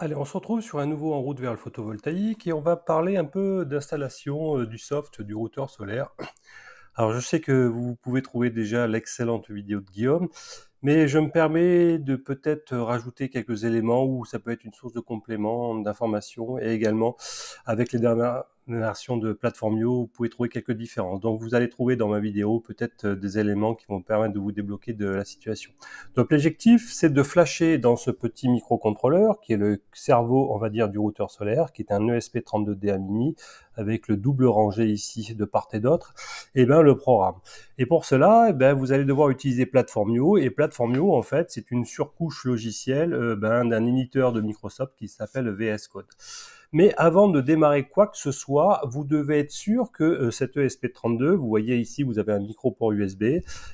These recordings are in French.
Allez, on se retrouve sur un nouveau En route vers le photovoltaïque et on va parler un peu d'installation du soft du routeur solaire. Alors je sais que vous pouvez trouver déjà l'excellente vidéo de Guillaume, mais je me permets de peut-être rajouter quelques éléments où ça peut être une source de complément, d'information, et également avec les dernières versions de Platformio, vous pouvez trouver quelques différences. Donc vous allez trouver dans ma vidéo peut-être des éléments qui vont permettre de vous débloquer de la situation. Donc l'objectif, c'est de flasher dans ce petit microcontrôleur, qui est le cerveau, on va dire, du routeur solaire, qui est un ESP32DA mini, avec le double rangé ici de part et d'autre, et bien le programme. Et pour cela, eh ben, vous allez devoir utiliser Platformio. Et Platformio, en fait, c'est une surcouche logicielle d'un éditeur de Microsoft qui s'appelle VS Code. Mais avant de démarrer quoi que ce soit, vous devez être sûr que cet ESP32, vous voyez ici, vous avez un micro port USB,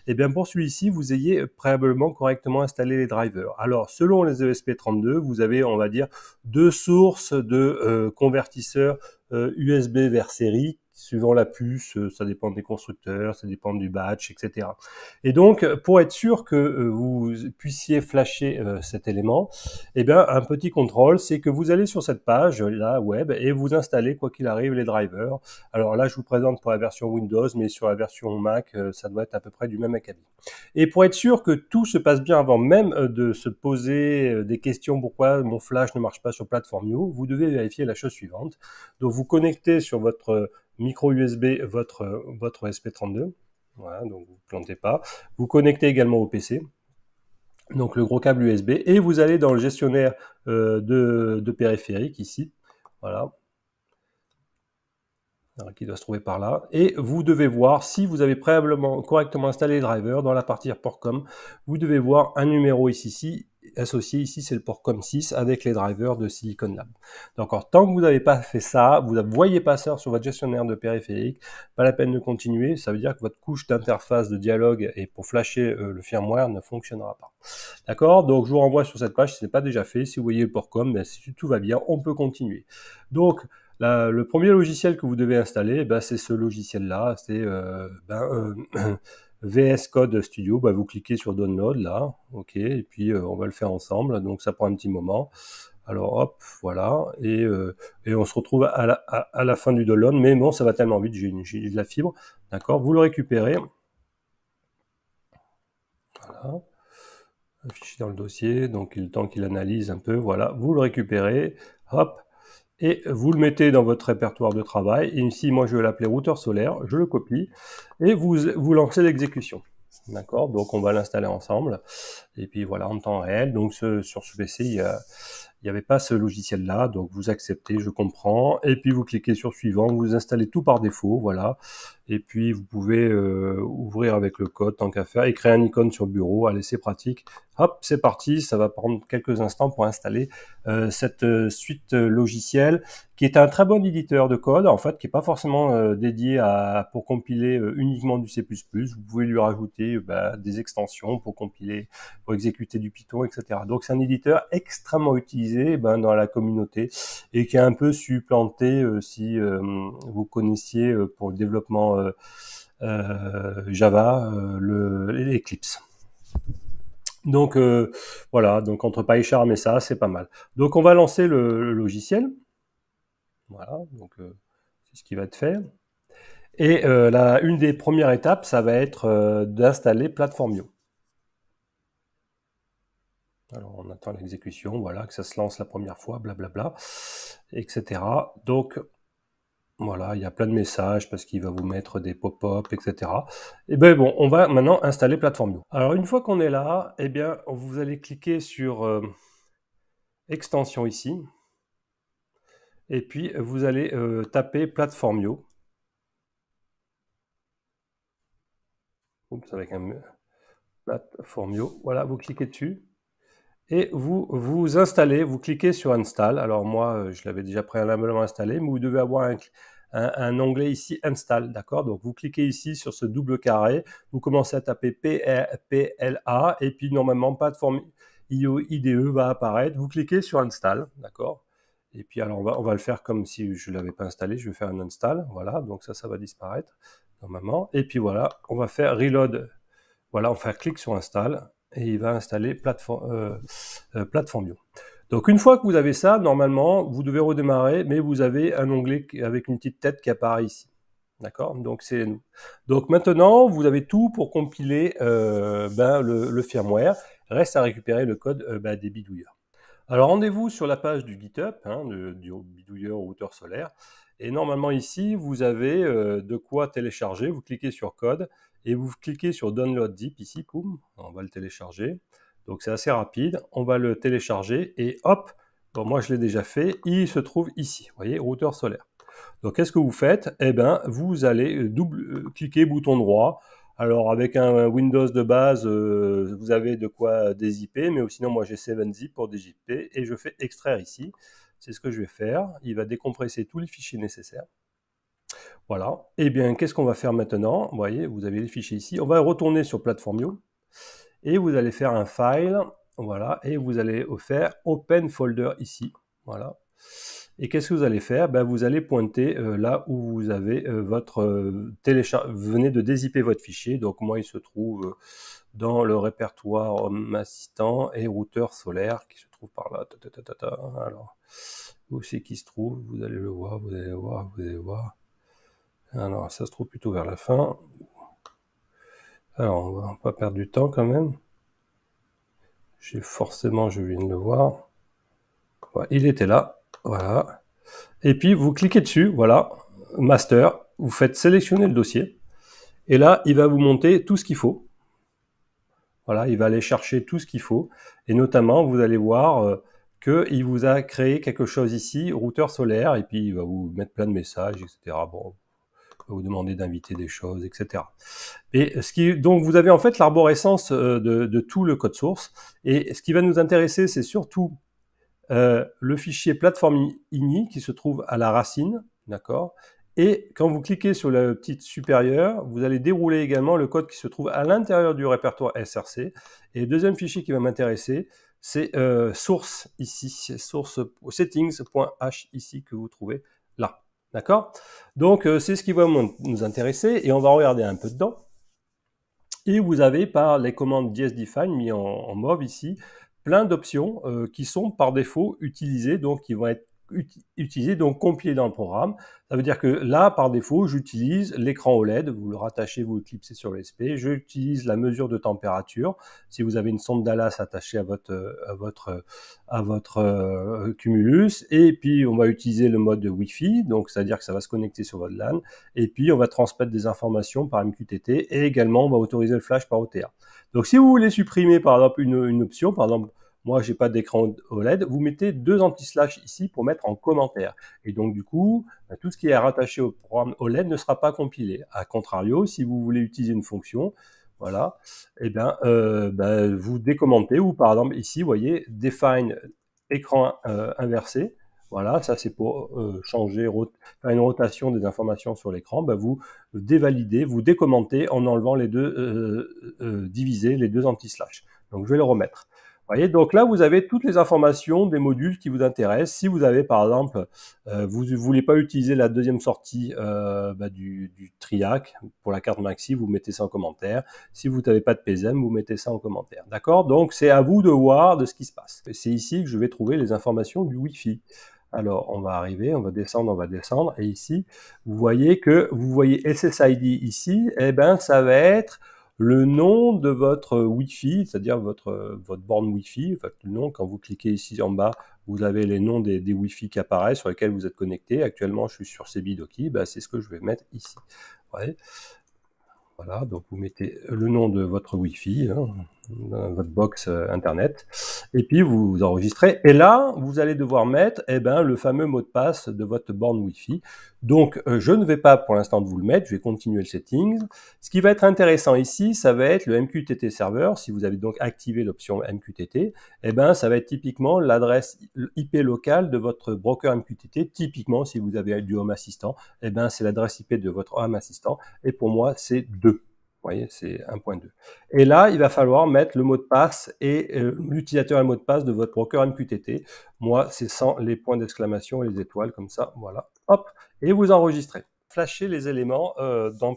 et bien pour celui-ci, vous ayez préalablement correctement installé les drivers. Alors, selon les ESP32, vous avez, on va dire, deux sources de convertisseurs USB vers série, suivant la puce, ça dépend des constructeurs, ça dépend du batch, etc. Et donc, pour être sûr que vous puissiez flasher cet élément, eh bien, un petit contrôle, c'est que vous allez sur cette page, là, web, et vous installez, quoi qu'il arrive, les drivers. Alors là, je vous présente pour la version Windows, mais sur la version Mac, ça doit être à peu près du même acabit. Et pour être sûr que tout se passe bien avant même de se poser des questions, pourquoi mon flash ne marche pas sur Platformio, vous devez vérifier la chose suivante. Donc, vous connectez sur votre micro USB votre SP32. Voilà, donc vous ne plantez pas. Vous connectez également au PC, donc le gros câble USB, et vous allez dans le gestionnaire de périphérique ici. Voilà. Alors, qui doit se trouver par là. Et vous devez voir si vous avez préalablement correctement installé les drivers dans la partie PORTCOM. Vous devez voir un numéro ici associé ici, c'est le PORTCOM 6 avec les drivers de Silicon Lab. Donc, tant que vous n'avez pas fait ça, vous ne voyez pas ça sur votre gestionnaire de périphérique, pas la peine de continuer. Ça veut dire que votre couche d'interface de dialogue et pour flasher le firmware ne fonctionnera pas. D'accord? Donc, je vous renvoie sur cette page si ce n'est pas déjà fait. Si vous voyez le PORTCOM, ben, si tout va bien, on peut continuer. Donc, le premier logiciel que vous devez installer, ben, c'est ce logiciel-là, c'est VS Code Studio. Ben, vous cliquez sur Download là, ok, et puis on va le faire ensemble. Donc ça prend un petit moment. Alors hop, voilà, et on se retrouve à la fin du download. Mais bon, ça va tellement vite, j'ai de la fibre, d'accord. Vous le récupérez, voilà, affiché dans le dossier. Donc le temps qu'il analyse un peu, voilà, vous le récupérez, hop. Et vous le mettez dans votre répertoire de travail. Et ici, moi, je vais l'appeler routeur solaire. Je le copie et vous lancez l'exécution. D'accord? Donc, on va l'installer ensemble. Et puis, voilà, en temps réel. Donc, sur ce PC, il n'y avait pas ce logiciel-là. Donc, vous acceptez, je comprends. Et puis, vous cliquez sur suivant. Vous installez tout par défaut. Voilà. Et puis, vous pouvez ouvrir avec le code, tant qu'à faire, et créer un icône sur bureau. Allez, c'est pratique. Hop, c'est parti. Ça va prendre quelques instants pour installer cette suite logicielle, qui est un très bon éditeur de code, en fait, qui n'est pas forcément dédié pour compiler uniquement du C++. Vous pouvez lui rajouter des extensions pour compiler, pour exécuter du Python, etc. Donc, c'est un éditeur extrêmement utilisé dans la communauté et qui est un peu supplanté si vous connaissiez pour le développement Java, l'Eclipse. Donc voilà, donc entre PyCharm et ça, c'est pas mal. Donc on va lancer le logiciel. Voilà, donc c'est ce qui va être fait. Et une des premières étapes, ça va être d'installer Platformio. Alors on attend l'exécution, voilà, que ça se lance la première fois, blablabla, etc. Donc voilà, il y a plein de messages parce qu'il va vous mettre des pop-up, etc. Et bien bon, on va maintenant installer Platformio. Alors une fois qu'on est là, eh bien vous allez cliquer sur extension ici. Et puis vous allez taper Platformio. Oups, avec un Platformio. Voilà, vous cliquez dessus. Et vous installez, vous cliquez sur Install. Alors moi, je l'avais déjà préalablement installé, mais vous devez avoir un onglet ici Install, d'accord? Donc vous cliquez ici sur ce double carré, vous commencez à taper PLA, et puis normalement Platform IDE va apparaître. Vous cliquez sur Install, d'accord? Et puis alors on va le faire comme si je ne l'avais pas installé, je vais faire un install, voilà, donc ça va disparaître normalement. Et puis voilà, on va faire reload, voilà, on va faire clic sur install, et il va installer Platformio. Donc une fois que vous avez ça, normalement, vous devez redémarrer, mais vous avez un onglet avec une petite tête qui apparaît ici. D'accord? Donc c'est nous. Donc maintenant, vous avez tout pour compiler le firmware. Reste à récupérer le code des bidouilleurs. Alors rendez-vous sur la page du GitHub, du bidouilleur routeur solaire. Et normalement ici, vous avez de quoi télécharger. Vous cliquez sur code et vous cliquez sur download zip ici, boum, on va le télécharger. Donc c'est assez rapide, on va le télécharger et hop, bon, moi je l'ai déjà fait, il se trouve ici, vous voyez, routeur solaire. Donc qu'est-ce que vous faites? Eh bien, vous allez cliquer bouton droit. Alors avec un Windows de base, vous avez de quoi dézipper, mais sinon moi j'ai 7zip pour dézipper et je fais extraire ici. C'est ce que je vais faire. Il va décompresser tous les fichiers nécessaires. Voilà. Eh bien, qu'est-ce qu'on va faire maintenant? Vous voyez, vous avez les fichiers ici. On va retourner sur Platformio et vous allez faire un file, voilà, et vous allez faire Open Folder ici, voilà. Et qu'est-ce que vous allez faire? Vous allez pointer là où vous avez venez de dézipper votre fichier. Donc moi, il se trouve dans le répertoire Home Assistant et routeur solaire qui se trouve par là. Alors, où c'est qu'il se trouve? Vous allez le voir, vous allez le voir, vous allez le voir. Alors, ça se trouve plutôt vers la fin. Alors, on va pas perdre du temps quand même. Forcément, je viens de le voir. Voilà, il était là, voilà. Et puis, vous cliquez dessus, voilà, Master, vous faites sélectionner le dossier. Et là, il va vous monter tout ce qu'il faut. Voilà, il va aller chercher tout ce qu'il faut. Et notamment, vous allez voir qu'il vous a créé quelque chose ici, routeur solaire, et puis il va vous mettre plein de messages, etc. Bon, il va vous demander d'inviter des choses, etc. Et donc, vous avez en fait l'arborescence de tout le code source. Et ce qui va nous intéresser, c'est surtout le fichier plateforme ini qui se trouve à la racine, d'accord? Et quand vous cliquez sur la petite supérieure, vous allez dérouler également le code qui se trouve à l'intérieur du répertoire SRC. Et le deuxième fichier qui va m'intéresser, c'est source ici, source settings.h ici que vous trouvez là, d'accord? Donc c'est ce qui va nous intéresser et on va regarder un peu dedans. Et vous avez par les commandes dsdefine mis en mauve ici, plein d'options qui sont par défaut utilisées, donc qui vont être utilisées, donc compilées dans le programme. Ça veut dire que là, par défaut, j'utilise l'écran OLED, vous le rattachez, vous le clipsez sur l'ESP, j'utilise la mesure de température, si vous avez une sonde Dallas attachée à votre Cumulus, et puis on va utiliser le mode Wi-Fi, donc c'est-à-dire que ça va se connecter sur votre LAN, et puis on va transmettre des informations par MQTT, et également on va autoriser le flash par OTA. Donc si vous voulez supprimer par exemple une option, par exemple, moi j'ai pas d'écran OLED, vous mettez 2 anti-slash ici pour mettre en commentaire. Et donc du coup, tout ce qui est rattaché au programme OLED ne sera pas compilé. A contrario, si vous voulez utiliser une fonction, voilà, et vous décommentez, ou par exemple ici, vous voyez, define écran inversé. Voilà, ça c'est pour changer, faire une rotation des informations sur l'écran. Vous dévalidez, vous décommentez en enlevant les deux, diviser les deux anti-slash. Donc je vais le remettre. Vous voyez, donc là vous avez toutes les informations des modules qui vous intéressent. Si vous avez par exemple, vous ne voulez pas utiliser la deuxième sortie du TRIAC pour la carte Maxi, vous mettez ça en commentaire. Si vous n'avez pas de PSM, vous mettez ça en commentaire. D'accord? Donc c'est à vous de voir de ce qui se passe. C'est ici que je vais trouver les informations du Wi-Fi. Alors, on va arriver, on va descendre, et ici, vous voyez SSID ici, ça va être le nom de votre Wi-Fi, c'est-à-dire votre borne Wi-Fi, en fait, le nom, quand vous cliquez ici en bas, vous avez les noms des Wi-Fi qui apparaissent, sur lesquels vous êtes connecté. Actuellement, je suis sur Cebidoki, c'est ce que je vais mettre ici. Ouais. Voilà, donc vous mettez le nom de votre Wi-Fi, dans votre box Internet, et puis vous enregistrez. Et là, vous allez devoir mettre le fameux mot de passe de votre borne Wi-Fi. Donc, je ne vais pas pour l'instant vous le mettre, je vais continuer le settings. Ce qui va être intéressant ici, ça va être le MQTT serveur. Si vous avez donc activé l'option MQTT, ça va être typiquement l'adresse IP locale de votre broker MQTT. Typiquement, si vous avez du Home Assistant, c'est l'adresse IP de votre Home Assistant. Et pour moi, c'est 2. Vous voyez, c'est 1.2. Et là, il va falloir mettre le mot de passe et l'utilisateur et le mot de passe de votre broker MQTT. Moi, c'est sans les points d'exclamation et les étoiles, comme ça, voilà. Hop, et vous enregistrez. Flashez les éléments dans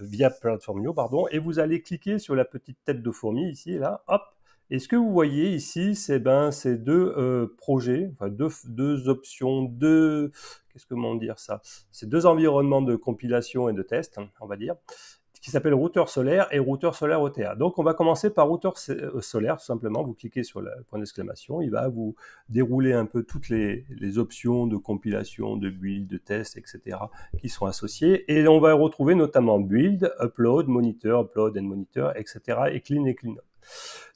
via Platformio, pardon, et vous allez cliquer sur la petite tête de fourmi ici, là, hop, Et ce que vous voyez ici, c'est ces deux projets, enfin deux options, qu'est-ce que comment dire ça? C'est deux environnements de compilation et de test, on va dire, qui s'appelle routeur solaire et routeur solaire OTA. Donc on va commencer par routeur solaire, tout simplement. Vous cliquez sur le point d'exclamation, il va vous dérouler un peu toutes les options de compilation, de build, de test, etc. qui sont associées. Et on va retrouver notamment build, upload, monitor, upload and monitor, etc. et clean et clean up.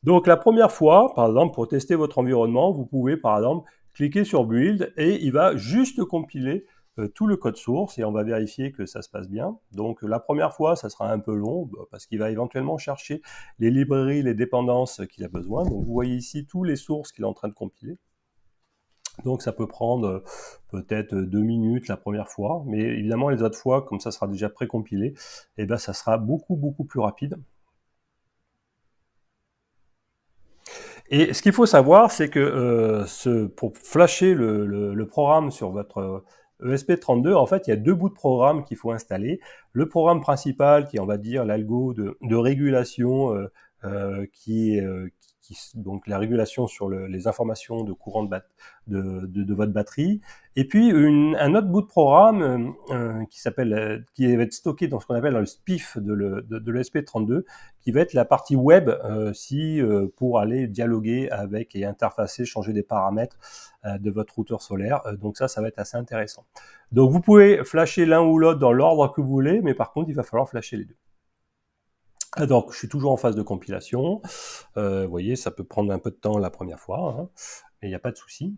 Donc la première fois, par exemple, pour tester votre environnement, vous pouvez par exemple cliquer sur build et il va juste compiler tout le code source et on va vérifier que ça se passe bien. Donc la première fois, ça sera un peu long parce qu'il va éventuellement chercher les librairies, les dépendances qu'il a besoin. Donc vous voyez ici tous les sources qu'il est en train de compiler. Donc ça peut prendre peut-être 2 minutes la première fois, mais évidemment les autres fois, comme ça sera déjà précompilé, et ben ça sera beaucoup plus rapide. Et ce qu'il faut savoir, c'est que pour flasher le programme sur votre ESP32, en fait, il y a deux bouts de programme qu'il faut installer. Le programme principal, qui est, on va dire, l'algo de régulation, donc la régulation sur les informations de courant de votre batterie. Et puis un autre bout de programme qui va être stocké dans ce qu'on appelle le SPIF de l'ESP32, qui va être la partie web pour aller dialoguer avec et interfacer, changer des paramètres de votre routeur solaire. Donc ça va être assez intéressant. Donc vous pouvez flasher l'un ou l'autre dans l'ordre que vous voulez, mais par contre il va falloir flasher les deux. Donc je suis toujours en phase de compilation. Vous voyez, ça peut prendre un peu de temps la première fois, hein, mais il n'y a pas de souci.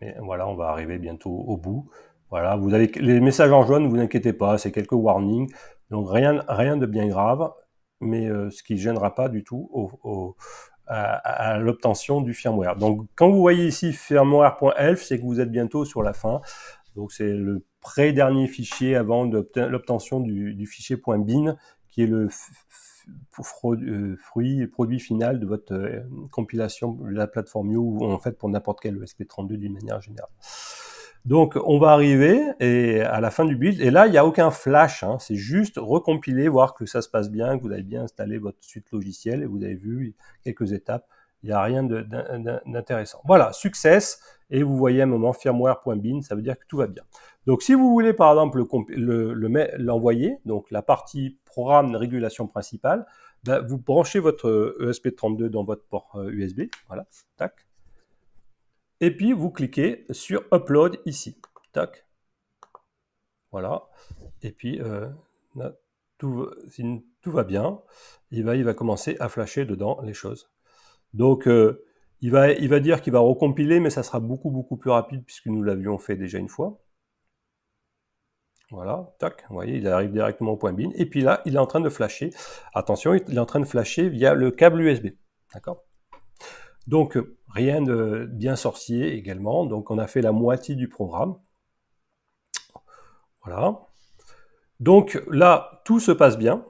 Et voilà, on va arriver bientôt au bout. Voilà, vous avez les messages en jaune, ne vous inquiétez pas, c'est quelques warnings. Donc rien de bien grave, mais ce qui ne gênera pas du tout à l'obtention du firmware. Donc quand vous voyez ici firmware.elf, c'est que vous êtes bientôt sur la fin. Donc c'est le pré-dernier fichier avant l'obtention du fichier .bin, qui est le produit final de votre compilation de la plateforme Mio, ou en fait pour n'importe quel ESP32 d'une manière générale. Donc on va arriver à la fin du build, et là il n'y a aucun flash, hein, c'est juste recompiler, voir que ça se passe bien, que vous avez bien installé votre suite logicielle, et vous avez vu quelques étapes, il n'y a rien d'intéressant. Voilà, success, et vous voyez un moment firmware.bin, ça veut dire que tout va bien. Donc si vous voulez par exemple l'envoyer, donc la partie programme de régulation principale, vous branchez votre ESP32 dans votre port USB, voilà, tac. Et puis vous cliquez sur Upload ici, tac. Voilà, et puis là, tout va bien, il va commencer à flasher dedans les choses. Donc il va dire qu'il va recompiler, mais ça sera beaucoup plus rapide puisque nous l'avions fait déjà une fois. Voilà, tac, vous voyez, il arrive directement au point bin. Et puis là, il est en train de flasher. Attention, il est en train de flasher via le câble USB. D'accord? Donc, rien de bien sorcier également. Donc, on a fait la moitié du programme. Voilà. Donc, là, tout se passe bien.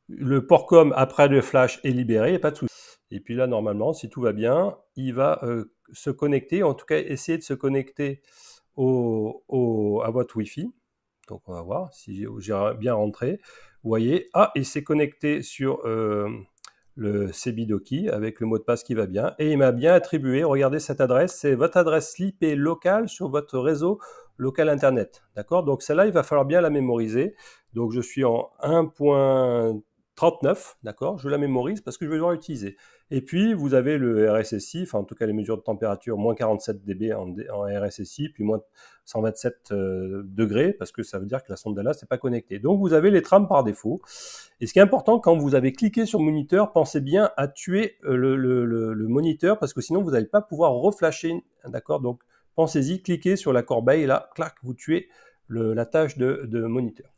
Le port COM, après le flash, est libéré, il n'y a pas de souci. Et puis là, normalement, si tout va bien, il va se connecter, en tout cas, essayer de se connecter à votre Wi-Fi. Donc on va voir si j'ai bien rentré. Vous voyez, il s'est connecté sur le CBDoki avec le mot de passe qui va bien. Et il m'a bien attribué, regardez cette adresse, c'est votre adresse IP locale sur votre réseau local Internet. D'accord? Donc celle-là, il va falloir bien la mémoriser. Donc je suis en 1.39, d'accord? Je la mémorise parce que je vais devoir l'utiliser. Et puis, vous avez le RSSI, enfin en tout cas les mesures de température, moins 47 dB en RSSI, puis moins 127 degrés, parce que ça veut dire que la sonde Dallas n'est pas connectée. Donc, vous avez les trames par défaut. Et ce qui est important, quand vous avez cliqué sur moniteur, pensez bien à tuer le moniteur, parce que sinon, vous n'allez pas pouvoir reflasher, d'accord? Donc, pensez-y, cliquez sur la corbeille, et là, clac, vous tuez la tâche de moniteur.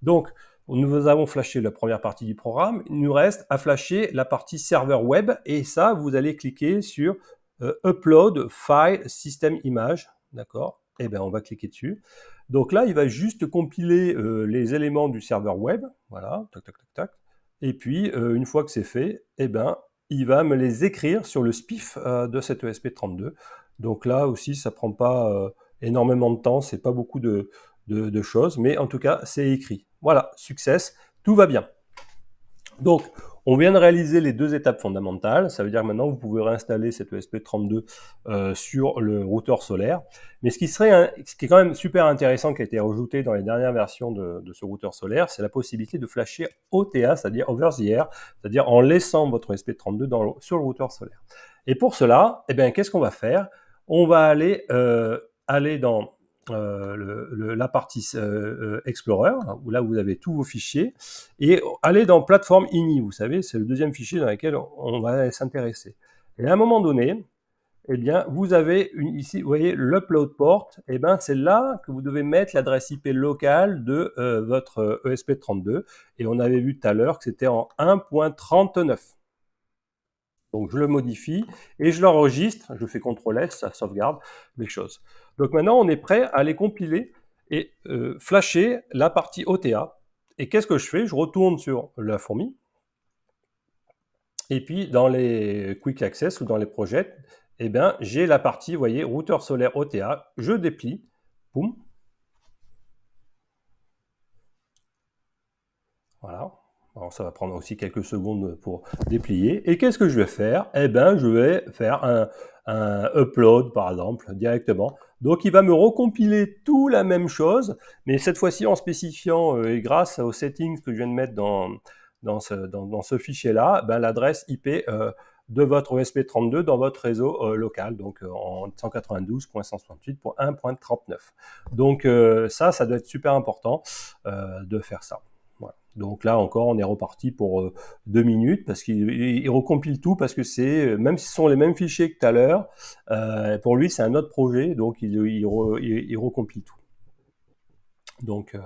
Donc, nous avons flashé la première partie du programme, il nous reste à flasher la partie serveur web, et ça, vous allez cliquer sur Upload File System Image, d'accord? Et bien, on va cliquer dessus. Donc là, il va juste compiler les éléments du serveur web, voilà, tac, tac, tac, tac. Et puis, une fois que c'est fait, eh ben, il va me les écrire sur le SPIF de cette ESP32. Donc là aussi, ça prend pas énormément de temps, c'est pas beaucoup de choses, mais en tout cas, c'est écrit. Voilà, success, tout va bien. Donc, on vient de réaliser les 2 étapes fondamentales. Ça veut dire que maintenant, vous pouvez réinstaller cet ESP32 sur le routeur solaire. Mais ce qui est quand même super intéressant, qui a été rajouté dans les dernières versions de ce routeur solaire, c'est la possibilité de flasher OTA, c'est-à-dire over the air, c'est-à-dire en laissant votre ESP32 sur le routeur solaire. Et pour cela, eh bien, qu'est-ce qu'on va faire? On va aller dans la partie Explorer, où là vous avez tous vos fichiers, et aller dans plateforme INI, vous savez, c'est le deuxième fichier dans lequel on va s'intéresser. Et à un moment donné, eh bien, vous avez ici, vous voyez, l'upload port, eh bien, c'est là que vous devez mettre l'adresse IP locale de votre ESP32, et on avait vu tout à l'heure que c'était en 1.39. Donc je le modifie et je l'enregistre, je fais CTRL-S, ça sauvegarde les choses. Donc maintenant on est prêt à les compiler et flasher la partie OTA. Et qu'est-ce que je fais? Je retourne sur la fourmi, et puis dans les Quick Access ou dans les projets, eh bien j'ai la partie, vous voyez, routeur solaire OTA, je déplie, boum, voilà. Alors ça va prendre aussi quelques secondes pour déplier. Et qu'est-ce que je vais faire? Eh bien, je vais faire un upload, par exemple, directement. Donc, il va me recompiler tout la même chose, mais cette fois-ci en spécifiant, et grâce aux settings que je viens de mettre dans ce fichier-là, ben, l'adresse IP de votre ESP32 dans votre réseau local, donc en 192.168.1.39. Donc, ça doit être super important de faire ça. Voilà. Donc là encore, on est reparti pour 2 minutes parce qu'il recompile tout, parce que c'est, même si ce sont les mêmes fichiers que tout à l'heure, pour lui c'est un autre projet, donc il recompile tout. Donc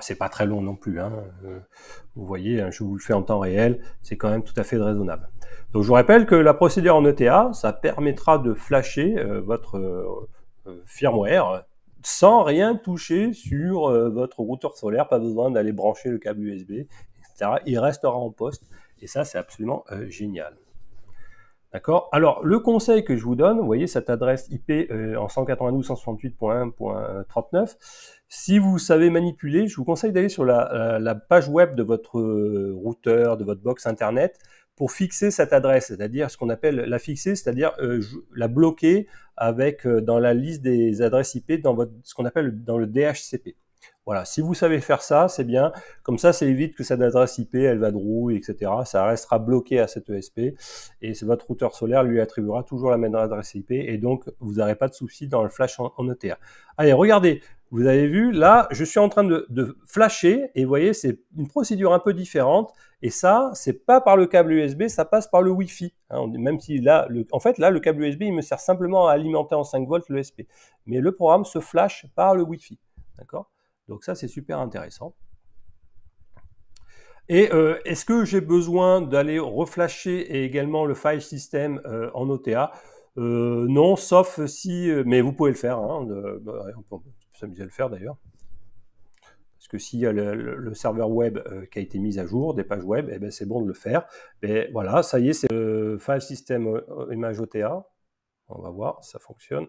c'est pas très long non plus, hein. Vous voyez, hein, je vous le fais en temps réel, c'est quand même tout à fait raisonnable. Donc je vous rappelle que la procédure en ETA, ça permettra de flasher votre firmware sans rien toucher sur votre routeur solaire, pas besoin d'aller brancher le câble USB, etc. Il restera en poste, et ça c'est absolument génial. D'accord? Alors, le conseil que je vous donne, vous voyez cette adresse IP en 192.168.1.39, si vous savez manipuler, je vous conseille d'aller sur la page web de votre routeur, de votre box Internet, pour fixer cette adresse, c'est-à-dire ce qu'on appelle la fixer, c'est-à-dire la bloquer avec dans la liste des adresses IP dans ce qu'on appelle dans le DHCP. Voilà, si vous savez faire ça, c'est bien. Comme ça évite que cette adresse IP, elle vadrouille, etc. Ça restera bloqué à cette ESP, et votre routeur solaire lui attribuera toujours la même adresse IP, et donc vous n'aurez pas de souci dans le flash en ETA. Allez, regardez, vous avez vu, là, je suis en train de flasher, et vous voyez, c'est une procédure un peu différente, et ça, c'est pas par le câble USB, ça passe par le Wi-Fi. Hein, même si là, en fait, là, le câble USB, il me sert simplement à alimenter en 5 volts l'ESP. Mais le programme se flash par le Wi-Fi. D'accord? Donc ça, c'est super intéressant. Et est-ce que j'ai besoin d'aller reflasher également le file system en OTA? Non, sauf si... mais vous pouvez le faire, hein, on peut s'amuser à le faire d'ailleurs. Parce que s'il y a le serveur web qui a été mis à jour, des pages web, eh ben, c'est bon de le faire. Mais voilà, ça y est, c'est le file system image OTA. On va voir, ça fonctionne.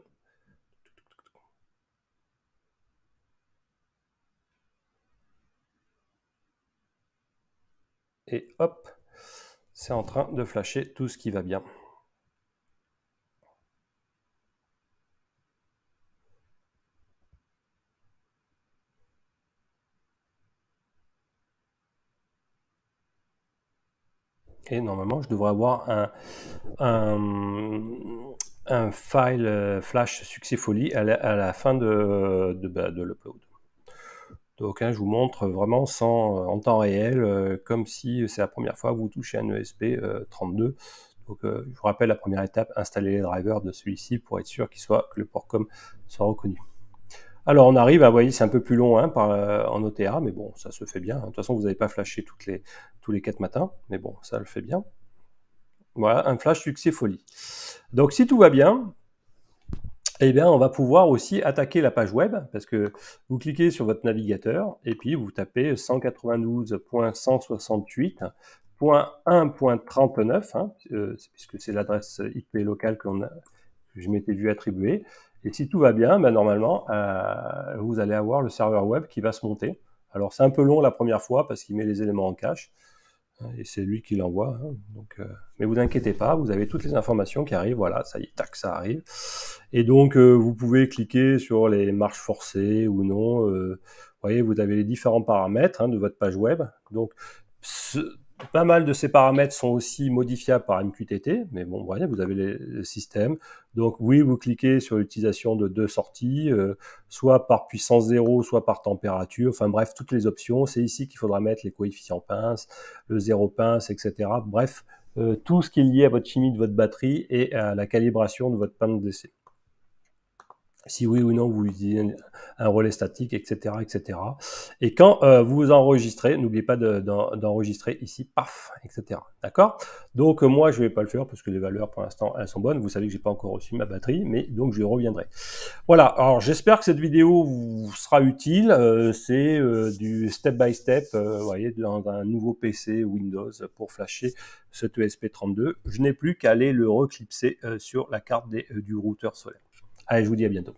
Et hop, c'est en train de flasher tout ce qui va bien. Et normalement, je devrais avoir un file flash successfully à la fin de l'upload. Donc, hein, je vous montre vraiment en temps réel, comme si c'est la première fois que vous touchez un ESP32. Donc, je vous rappelle la première étape, installer les drivers de celui-ci pour être sûr que le port COM soit reconnu. Alors, on arrive à, vous voyez, c'est un peu plus long hein, en OTA, mais bon, ça se fait bien. De toute façon, vous n'avez pas flashé tous les 4 matins, mais bon, ça le fait bien. Voilà, un flash successfully. Donc, si tout va bien, eh bien, on va pouvoir aussi attaquer la page web, parce que vous cliquez sur votre navigateur, et puis vous tapez 192.168.1.39, hein, puisque c'est l'adresse IP locale que je m'étais vu attribuer. Et si tout va bien, ben normalement, vous allez avoir le serveur web qui va se monter. Alors, c'est un peu long la première fois, parce qu'il met les éléments en cache. Et c'est lui qui l'envoie. Hein. Donc, mais vous inquiétez pas, vous avez toutes les informations qui arrivent. Voilà, ça y est, tac, ça arrive. Et donc, vous pouvez cliquer sur les marches forcées ou non. Vous voyez, vous avez les différents paramètres hein, de votre page web. Donc, pas mal de ces paramètres sont aussi modifiables par MQTT, mais bon, voyez, vous avez le système. Donc oui, vous cliquez sur l'utilisation de 2 sorties, soit par puissance 0, soit par température, enfin bref, toutes les options. C'est ici qu'il faudra mettre les coefficients pince, le 0 pince, etc. Bref, tout ce qui est lié à votre chimie de votre batterie et à la calibration de votre panne d'essai. Si oui ou non vous utilisez un relais statique, etc. etc. Et quand vous enregistrez, n'oubliez pas d'enregistrer ici, paf, etc. D'accord? Donc moi, je ne vais pas le faire parce que les valeurs, pour l'instant, elles sont bonnes. Vous savez que je n'ai pas encore reçu ma batterie, mais donc je reviendrai. Voilà, alors j'espère que cette vidéo vous sera utile. C'est du step by step, vous voyez, dans un nouveau PC Windows pour flasher cet ESP32. Je n'ai plus qu'à aller le reclipser sur la carte du routeur solaire. Allez, je vous dis à bientôt.